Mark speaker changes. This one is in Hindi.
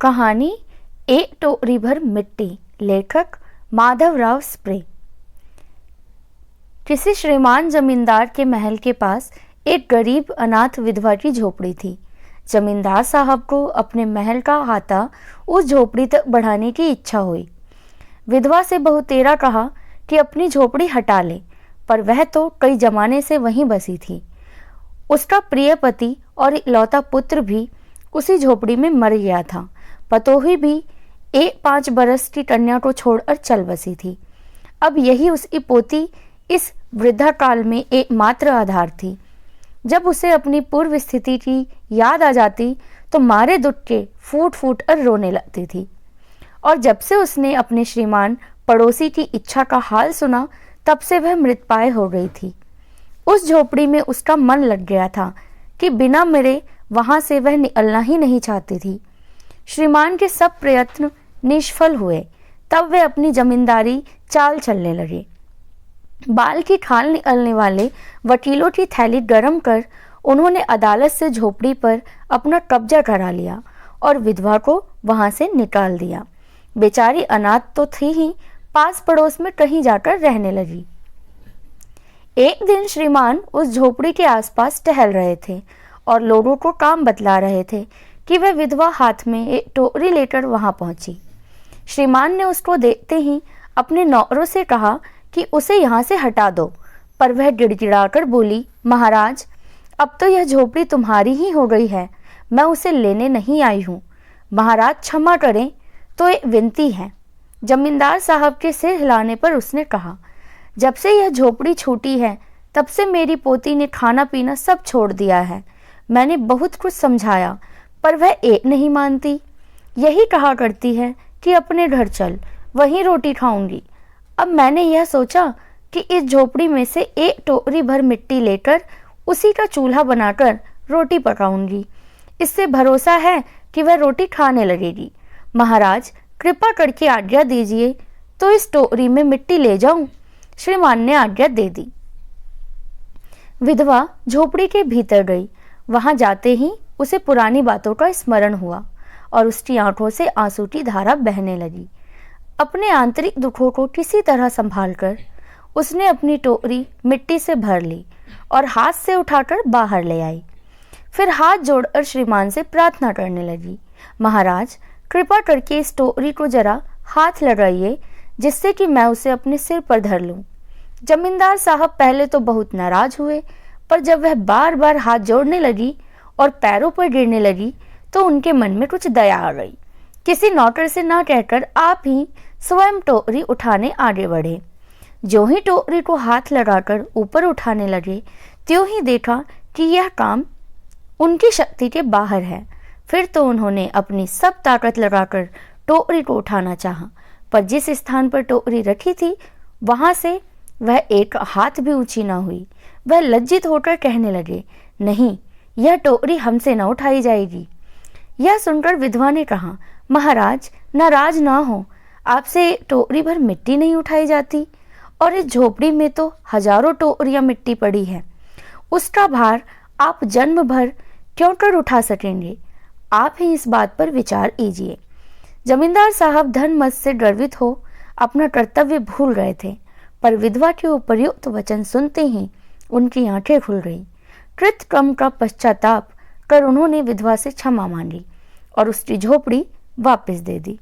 Speaker 1: कहानी एक टोकरी भर मिट्टी। लेखक माधवराव स्प्रे। किसी श्रीमान जमींदार के महल के पास एक गरीब अनाथ विधवा की झोपड़ी थी। जमींदार साहब को अपने महल का हाथा उस झोपड़ी तक बढ़ाने की इच्छा हुई। विधवा से बहुतेरा कहा कि अपनी झोपड़ी हटा ले, पर वह तो कई जमाने से वहीं बसी थी। उसका प्रिय पति और इकलौता पुत्र भी उसी झोपड़ी में मर गया था। पतोही भी एक 5 बरस की कन्या को छोड़कर चल बसी थी। अब यही उसकी पोती इस वृद्धा काल में एकमात्र आधार थी। जब उसे अपनी पूर्व स्थिति की याद आ जाती तो मारे दुख के फूट फूट कर रोने लगती थी। और जब से उसने अपने श्रीमान पड़ोसी की इच्छा का हाल सुना, तब से वह मृतप्राय हो गई थी। उस झोपड़ी में उसका मन लग गया था कि बिना मरे वहां से वह निकलना ही नहीं चाहती थी। श्रीमान के सब प्रयत्न निष्फल हुए। तब वे अपनी जमींदारी चाल चलने लगे। बाल की खाल निकलने वाले वकीलों की थैली गरम कर उन्होंने अदालत से झोपड़ी पर अपना कब्जा करा लिया और विधवा को वहां से निकाल दिया। बेचारी अनाथ तो थी ही, पास पड़ोस में कहीं जाकर रहने लगी। एक दिन श्रीमान उस झोपड़ी के आसपास टहल रहे थे और लोगों को काम बतला रहे थे कि वह विधवा हाथ में एक टोकरी लेकर वहां पहुंची। श्रीमान ने उसको देखते ही अपने नौकरों से कहा कि उसे यहाँ से हटा दो, पर वह गिड़गिड़ाकर बोली, महाराज, अब तो यह झोपड़ी तुम्हारी ही हो गई है, मैं उसे लेने नहीं आई हूँ। महाराज क्षमा करें, तो एक विनती है। जमींदार साहब के सिर हिलाने पर उसने कहा, जब से यह झोपड़ी छूटी है तब से मेरी पोती ने खाना पीना सब छोड़ दिया है। मैंने बहुत कुछ समझाया, पर वह एक नहीं मानती। यही कहा करती है कि अपने घर चल, वहीं रोटी खाऊंगी। अब मैंने यह सोचा कि इस झोपड़ी में से एक टोकरी भर मिट्टी लेकर उसी का चूल्हा बनाकर रोटी पकाऊंगी। इससे भरोसा है कि वह रोटी खाने लगेगी। महाराज, कृपा करके आज्ञा दीजिए तो इस टोकरी में मिट्टी ले जाऊं। श्रीमान ने आज्ञा दे दी। विधवा झोपड़ी के भीतर गई। वहां जाते ही उसे पुरानी बातों का स्मरण हुआ और उसकी आंखों से आंसू की धारा बहने लगी। अपने आंतरिक दुखों को किसी तरह संभालकर उसने अपनी टोकरी मिट्टी से भर ली और हाथ से उठाकर बाहर ले आई। फिर हाथ जोड़कर श्रीमान से प्रार्थना करने लगी, महाराज, कृपा करके इस टोकरी को जरा हाथ लगाइए, जिससे कि मैं उसे अपने सिर पर धर लूं। जमींदार साहब पहले तो बहुत नाराज हुए, पर जब वह बार बार हाथ जोड़ने लगी और पैरों पर गिरने लगी तो उनके मन में कुछ दया आ गई। किसी नौकर से ना कहकर आप ही स्वयं टोकरी उठाने आगे बढ़े। जो ही टोकरी को हाथ लगाकर ऊपर उठाने लगे, त्यों ही देखा कि यह काम उनकी शक्ति के बाहर है। फिर तो उन्होंने अपनी सब ताकत लगाकर टोकरी को उठाना चाहा, पर जिस स्थान पर टोकरी रखी थी वहां से वह एक हाथ भी ऊंची न हुई। वह लज्जित होकर कहने लगे, नहीं, यह टोकरी हमसे न उठाई जाएगी। यह सुनकर विधवा ने कहा, महाराज, नाराज ना हो, आपसे टोकरी भर मिट्टी नहीं उठाई जाती, और इस झोपड़ी में तो हजारों टोकरियां मिट्टी पड़ी है। उसका भार आप जन्म भर क्यों कर उठा सकेंगे? आप ही इस बात पर विचार कीजिए। जमींदार साहब धन मत से गर्वित हो अपना कर्तव्य भूल गए थे, पर विधवा के उपर्युक्त वचन सुनते ही उनकी आंखें खुल गई। कृत कर्म का पश्चाताप कर उन्होंने विधवा से क्षमा मांगी और उसकी झोपड़ी वापस दे दी।